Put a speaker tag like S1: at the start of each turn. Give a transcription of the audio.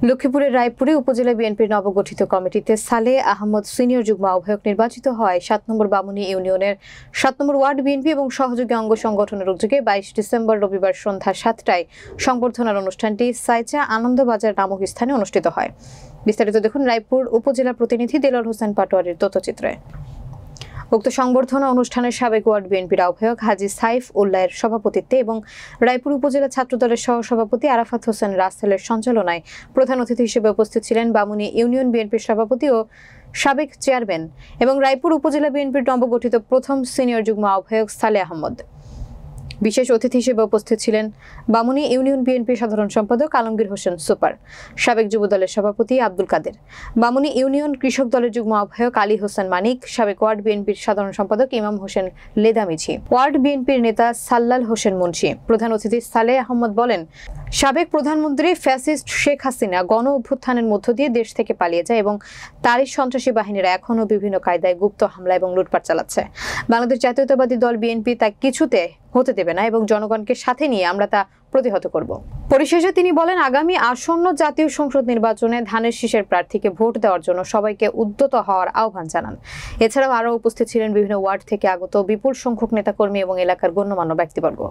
S1: লক্ষ্মীপুরের রায়পুরে উপজেলা বিএনপির নবগঠিত কমিটিতে সালেহ আহমদ সিনিয়র যুগ্ম আহ্বায়ক নির্বাচিত হয় ৭ নম্বর বামুনী ইউনিয়নের ৭ নম্বর ওয়ার্ড বিএনপি এবং সহযোগী অঙ্গ সংগঠনের উদ্যোগে ২২ ডিসেম্বর রবিবার সন্ধ্যা ৭টায় সংবর্ধনার অনুষ্ঠানটি সাইচা আনন্দবাজার নামক স্থানে অনুষ্ঠিত হয়। বিস্তারিত দেখুন রায়পুর উপজেলা প্রতিনিধি দেলোয়ার হোসেন পাটোয়ারির তথ্যচিত্রে। উক্ত সংবর্ধনা অনুষ্ঠানের সাবেক ওয়ার্ড বিএনপির আহ্বায়ক হাজী সাইফ উল্লাহের সভাপতিত্বে এবং রায়পুর উপজেলা ছাত্রদলের সহসভাপতি আরাফাত হোসেন রাসেলের সঞ্চালনায় প্রধান অতিথি হিসেবে উপস্থিত ছিলেন বামুনী ইউনিয়ন বিএনপির সভাপতি ও সাবেক চেয়ারম্যান এবং রায়পুর উপজেলা বিএনপির নবগঠিত প্রথম সিনিয়র যুগ্ম আহ্বায়ক সালেহ আহমদ। বিশেষ অতিথি হিসেবে উপস্থিত ছিলেন বামুনী ইউনিয়ন বিএনপির সাধারণ সম্পাদক আলমগীর হোসেন সুপার, সাবেক যুবদলের সভাপতি আব্দুল কাদের, বামুনী ইউনিয়ন কৃষক দলের যুগ্ম আহ্বায়ক আলী হোসেন মানিক, সাবেক ওয়ার্ড বিএনপির সাধারণ সম্পাদক ইমাম হোসেন লেদামিছি, ওয়ার্ড বিএনপির নেতা সাল্লাল হোসেন মুন্সি। প্রধান অতিথি সালেহ আহমদ বলেন, সাবেক প্রধানমন্ত্রী ফ্যাসিস্ট শেখ হাসিনা গণ অভ্যুত্থানের মধ্য দিয়ে দেশ থেকে পালিয়ে যায় এবং তারই সন্ত্রাসী বাহিনীরা এখনও বিভিন্ন কায়দায় গুপ্ত হামলা এবং লুটপাট চালাচ্ছে। বাংলাদেশ জাতীয়তাবাদী দল বিএনপি তা কিছুতে হতে দেবে না এবং জনগণকে সাথে নিয়ে আমরা তা প্রতিহত করব। পরিশেষে তিনি বলেন, আগামী আসন্ন জাতীয় সংসদ নির্বাচনে ধানের শীষের প্রার্থীকে ভোট দেওয়ার জন্য সবাইকে উদ্যত হওয়ার আহ্বান জানান। এছাড়াও আরও উপস্থিত ছিলেন বিভিন্ন ওয়ার্ড থেকে আগত বিপুল সংখ্যক নেতাকর্মী এবং এলাকার গণ্যমান্য ব্যক্তিবর্গ।